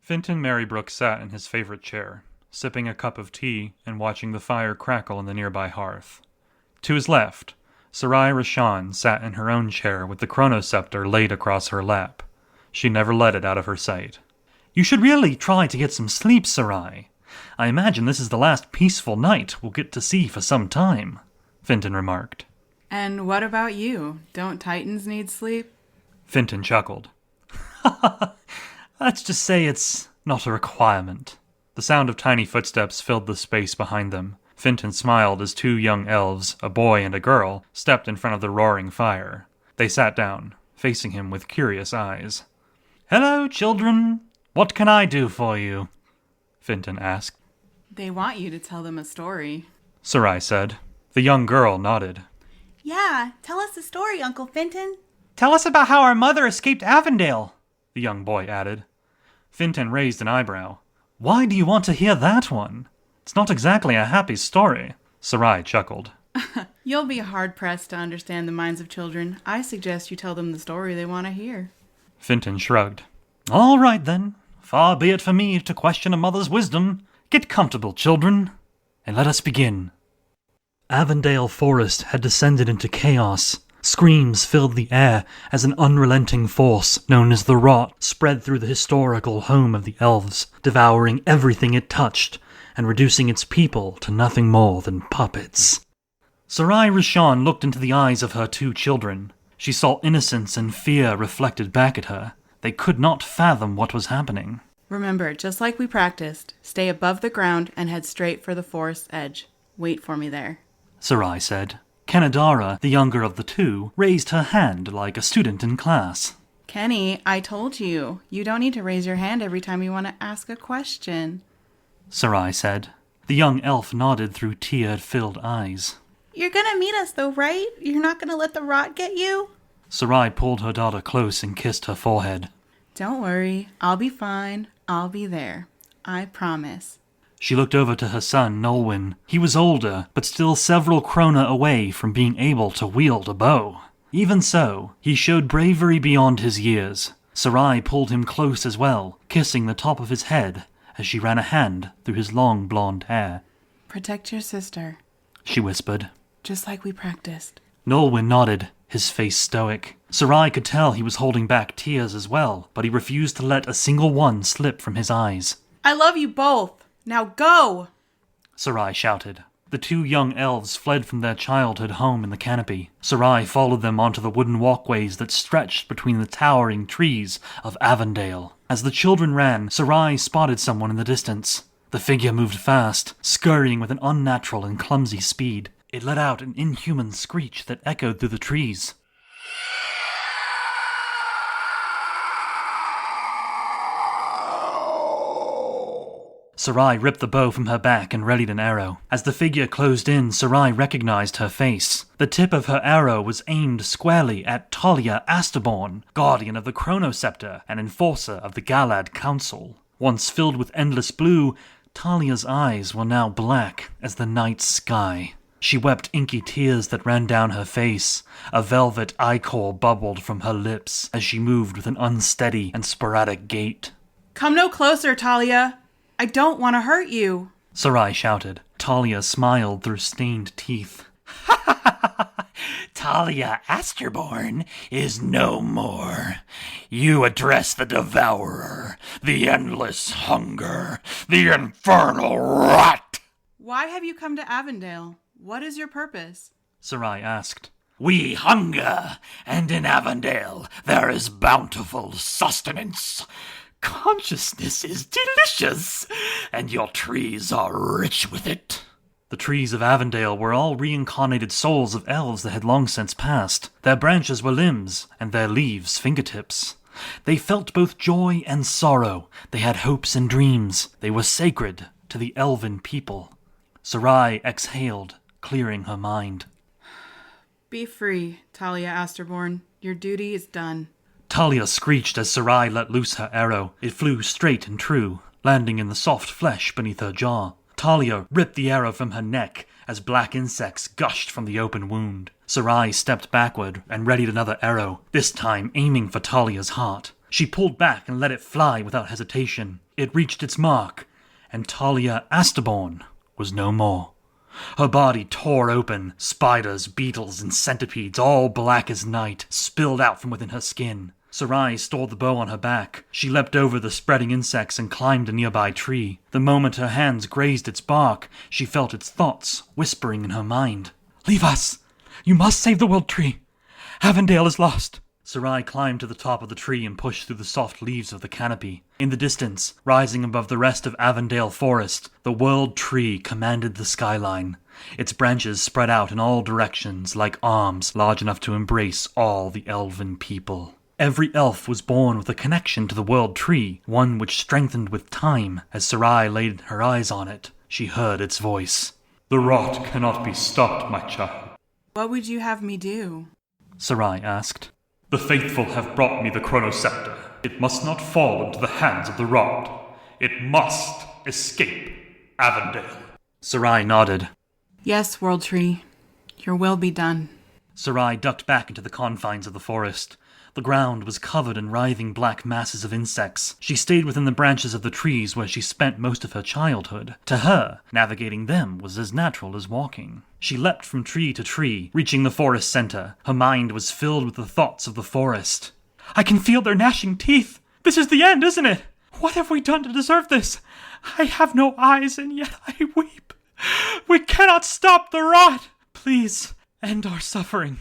Finton Marybrook sat in his favorite chair, sipping a cup of tea and watching the fire crackle in the nearby hearth. To his left, Sarai Rashan sat in her own chair with the chronoscepter laid across her lap. She never let it out of her sight. "You should really try to get some sleep, Sarai. I imagine this is the last peaceful night we'll get to see for some time," Finton remarked. "And what about you? Don't Titans need sleep?" Finton chuckled. "Let's just say it's not a requirement." The sound of tiny footsteps filled the space behind them. Finton smiled as two young elves, a boy and a girl, stepped in front of the roaring fire. They sat down, facing him with curious eyes. "Hello, children. What can I do for you?" Finton asked. "They want you to tell them a story," Sarai said. The young girl nodded. "Yeah, tell us a story, Uncle Finton." "Tell us about how our mother escaped Avondale," the young boy added. Finton raised an eyebrow. "Why do you want to hear that one? It's not exactly a happy story." Sarai chuckled. "You'll be hard-pressed to understand the minds of children. I suggest you tell them the story they want to hear." Finton shrugged. "All right, then. Far be it for me to question a mother's wisdom. Get comfortable, children, and let us begin." Avondale Forest had descended into chaos. Screams filled the air as an unrelenting force known as the Rot spread through the historical home of the elves, devouring everything it touched and reducing its people to nothing more than puppets. Sarai Rashan looked into the eyes of her two children. She saw innocence and fear reflected back at her. They could not fathom what was happening. "Remember, just like we practiced, stay above the ground and head straight for the forest's edge. Wait for me there," Sarai said. Kanadara, the younger of the two, raised her hand like a student in class. "Kenny, I told you. You don't need to raise your hand every time you want to ask a question," Sarai said. The young elf nodded through tear-filled eyes. "You're gonna meet us though, right? You're not gonna let the rot get you?" Sarai pulled her daughter close and kissed her forehead. "Don't worry. I'll be fine. I'll be there. I promise." She looked over to her son, Nolwenn. He was older, but still several krona away from being able to wield a bow. Even so, he showed bravery beyond his years. Sarai pulled him close as well, kissing the top of his head as she ran a hand through his long blonde hair. "Protect your sister," she whispered. "just like we practiced." Nolwenn nodded, his face stoic. Sarai could tell he was holding back tears as well, but he refused to let a single one slip from his eyes. "I love you both. Now go!" Sarai shouted. The two young elves fled from their childhood home in the canopy. Sarai followed them onto the wooden walkways that stretched between the towering trees of Avondale. As the children ran, Sarai spotted someone in the distance. The figure moved fast, scurrying with an unnatural and clumsy speed. It let out an inhuman screech that echoed through the trees. Sarai ripped the bow from her back and readied an arrow. As the figure closed in, Sarai recognized her face. The tip of her arrow was aimed squarely at Talia Asterborn, guardian of the Chronoscepter and enforcer of the Galad Council. Once filled with endless blue, Talia's eyes were now black as the night sky. She wept inky tears that ran down her face. A velvet ichor bubbled from her lips as she moved with an unsteady and sporadic gait. "Come no closer, Talia. I don't want to hurt you," Sarai shouted. Talia smiled through stained teeth. "Talia Asterborn is no more. You address the devourer, the endless hunger, the infernal rot." "Why have you come to Avondale? What is your purpose?" Sarai asked. "We hunger, and in Avondale there is bountiful sustenance. Consciousness is delicious, and your trees are rich with it." The trees of Avondale were all reincarnated souls of elves that had long since passed. Their branches were limbs, and their leaves fingertips. They felt both joy and sorrow. They had hopes and dreams. They were sacred to the elven people. Sarai exhaled, clearing her mind. "Be free, Talia Asterborn. Your duty is done." Talia screeched as Sarai let loose her arrow. It flew straight and true, landing in the soft flesh beneath her jaw. Talia ripped the arrow from her neck as black insects gushed from the open wound. Sarai stepped backward and readied another arrow, this time aiming for Talia's heart. She pulled back and let it fly without hesitation. It reached its mark, and Talia Asterborn was no more. Her body tore open. Spiders, beetles, and centipedes, all black as night, spilled out from within her skin. Sarai stored the bow on her back. She leapt over the spreading insects and climbed a nearby tree. The moment her hands grazed its bark, she felt its thoughts whispering in her mind. "Leave us! You must save the world tree! Avondale is lost!" Sarai climbed to the top of the tree and pushed through the soft leaves of the canopy. In the distance, rising above the rest of Avondale Forest, the world tree commanded the skyline. Its branches spread out in all directions like arms large enough to embrace all the elven people. Every elf was born with a connection to the world tree, one which strengthened with time. As Sarai laid her eyes on it, she heard its voice. "The rot cannot be stopped, my child." What would you have me do? Sarai asked. "The faithful have brought me the chronoscepter. It must not fall into the hands of the rot. It must escape Avondale." Sarai nodded. Yes, World Tree. Your will be done. Sarai ducked back into the confines of the forest. The ground was covered in writhing black masses of insects. She stayed within the branches of the trees where she spent most of her childhood. To her, navigating them was as natural as walking. She leapt from tree to tree, reaching the forest center. Her mind was filled with the thoughts of the forest. "I can feel their gnashing teeth! This is the end, isn't it? What have we done to deserve this? I have no eyes, and yet I weep. We cannot stop the rot! Please, end our suffering."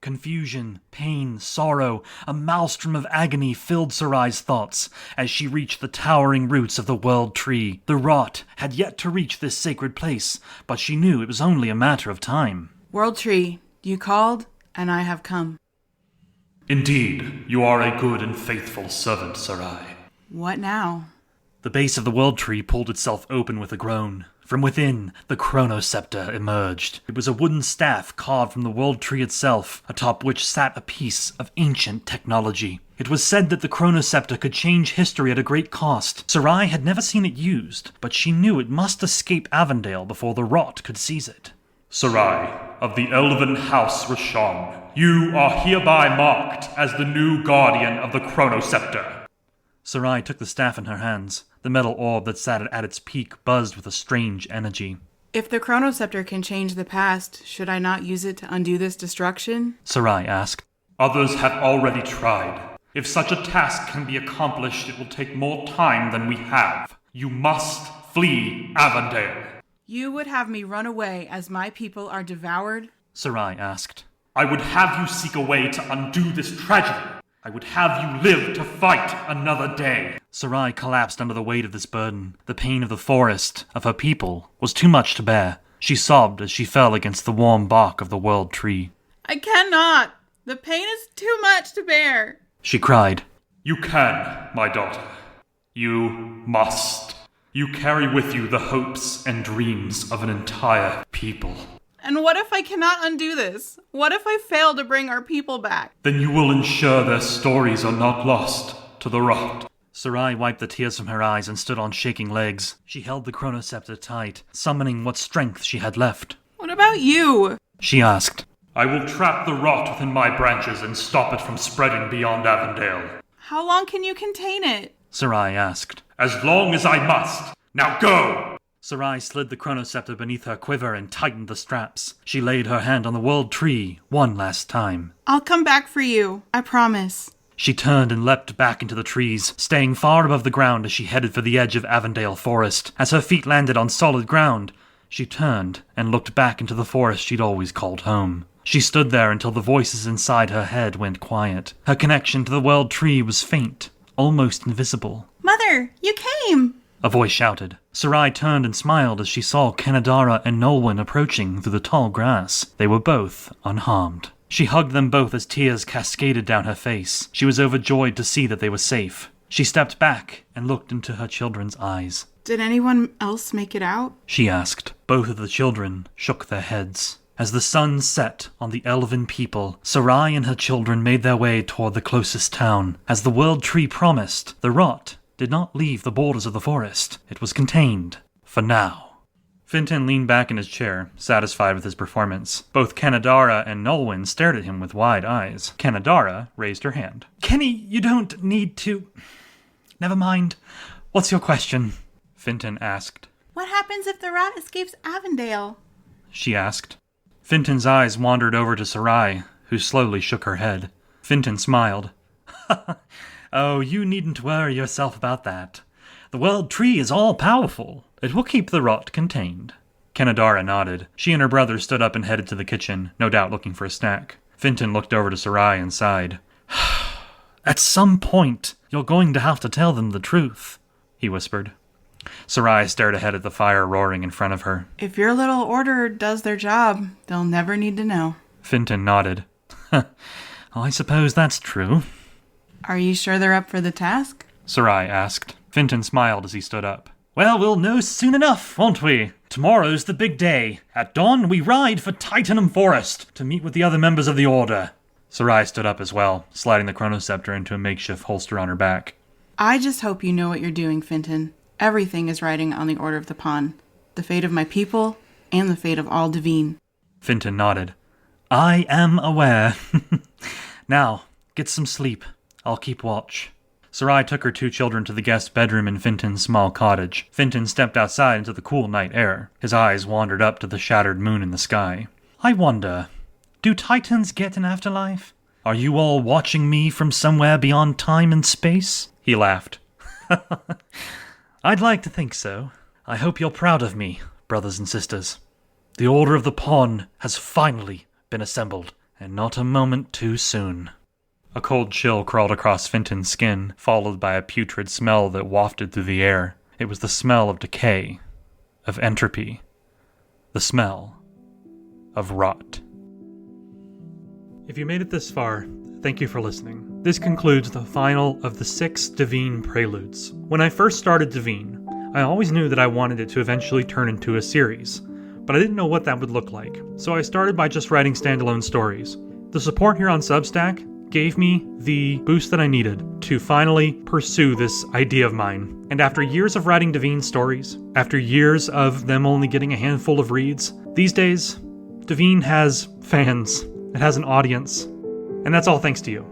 Confusion, pain, sorrow, a maelstrom of agony filled Sarai's thoughts as she reached the towering roots of the world tree. The rot had yet to reach this sacred place, but she knew it was only a matter of time. World Tree, you called, and I have come. "Indeed, you are a good and faithful servant, Sarai." What now? The base of the world tree pulled itself open with a groan. From within, the chronoscepter emerged. It was a wooden staff carved from the world tree itself, atop which sat a piece of ancient technology. It was said that the chronoscepter could change history at a great cost. Sarai had never seen it used, but she knew it must escape Avondale before the rot could seize it. "Sarai, of the Elven House Rashon, you are hereby marked as the new guardian of the chronoscepter." Sarai took the staff in her hands. The metal orb that sat at its peak buzzed with a strange energy. If the chronoscepter can change the past, should I not use it to undo this destruction? Sarai asked. "Others have already tried. If such a task can be accomplished, it will take more time than we have. You must flee Avondale." You would have me run away as my people are devoured? Sarai asked. "I would have you seek a way to undo this tragedy. I would have you live to fight another day." Sarai collapsed under the weight of this burden. The pain of the forest, of her people, was too much to bear. She sobbed as she fell against the warm bark of the world tree. I cannot. The pain is too much to bear. She cried. "You can, my daughter. You must. You carry with you the hopes and dreams of an entire people." And what if I cannot undo this? What if I fail to bring our people back? "Then you will ensure their stories are not lost to the rot." Sarai wiped the tears from her eyes and stood on shaking legs. She held the chronoscepter tight, summoning what strength she had left. What about you? She asked. "I will trap the rot within my branches and stop it from spreading beyond Avondale." How long can you contain it? Sarai asked. "As long as I must. Now go!" Sarai slid the chronoscepter beneath her quiver and tightened the straps. She laid her hand on the world tree one last time. I'll come back for you. I promise. She turned and leapt back into the trees, staying far above the ground as she headed for the edge of Avondale Forest. As her feet landed on solid ground, she turned and looked back into the forest she'd always called home. She stood there until the voices inside her head went quiet. Her connection to the world tree was faint, almost invisible. Mother, you came! A voice shouted. Sarai turned and smiled as she saw Kenadara and Nolwenn approaching through the tall grass. They were both unharmed. She hugged them both as tears cascaded down her face. She was overjoyed to see that they were safe. She stepped back and looked into her children's eyes. Did anyone else make it out? She asked. Both of the children shook their heads. As the sun set on the elven people, Sarai and her children made their way toward the closest town. As the world tree promised, the rot did not leave the borders of the forest. It was contained, for now. Finton leaned back in his chair, satisfied with his performance. Both Kenadara and Nolwenn stared at him with wide eyes. Kenadara raised her hand. Kenny, you don't need to... Never mind. What's your question? Finton asked. What happens if the rat escapes Avondale? She asked. Finton's eyes wandered over to Sarai, who slowly shook her head. Finton smiled. Oh, you needn't worry yourself about that. The World Tree is all-powerful. It will keep the rot contained. Kenadara nodded. She and her brother stood up and headed to the kitchen, no doubt looking for a snack. Finton looked over to Sarai and sighed. At some point, you're going to have to tell them the truth, he whispered. Sarai stared ahead at the fire roaring in front of her. If your little order does their job, they'll never need to know. Finton nodded. I suppose that's true. Are you sure they're up for the task? Sarai asked. Finton smiled as he stood up. Well, we'll know soon enough, won't we? Tomorrow's the big day. At dawn, we ride for Titanum Forest to meet with the other members of the Order. Sarai stood up as well, sliding the chronoscepter into a makeshift holster on her back. I just hope you know what you're doing, Finton. Everything is riding on the Order of the Pawn. The fate of my people, and the fate of all D'veen. Finton nodded. I am aware. Now, get some sleep. I'll keep watch. Sarai took her 2 children to the guest bedroom in Finton's small cottage. Finton stepped outside into the cool night air. His eyes wandered up to the shattered moon in the sky. I wonder, do Titans get an afterlife? Are you all watching me from somewhere beyond time and space? He laughed. I'd like to think so. I hope you're proud of me, brothers and sisters. The Order of the Pawn has finally been assembled, and not a moment too soon. A cold chill crawled across Finton's skin, followed by a putrid smell that wafted through the air. It was the smell of decay, of entropy, the smell of rot. If you made it this far, thank you for listening. This concludes the final of the 6 D'veen Preludes. When I first started D'veen, I always knew that I wanted it to eventually turn into a series, but I didn't know what that would look like, so I started by just writing standalone stories. The support here on Substack gave me the boost that I needed to finally pursue this idea of mine. And after years of writing D'veen stories, after years of them only getting a handful of reads, these days, D'veen has fans. It has an audience. And that's all thanks to you.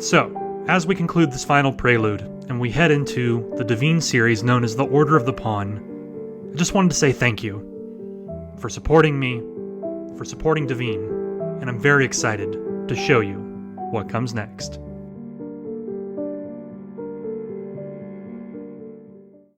So, as we conclude this final prelude, and we head into the D'veen series known as the Order of the Pawn, I just wanted to say thank you for supporting me, for supporting D'veen, and I'm very excited to show you what comes next.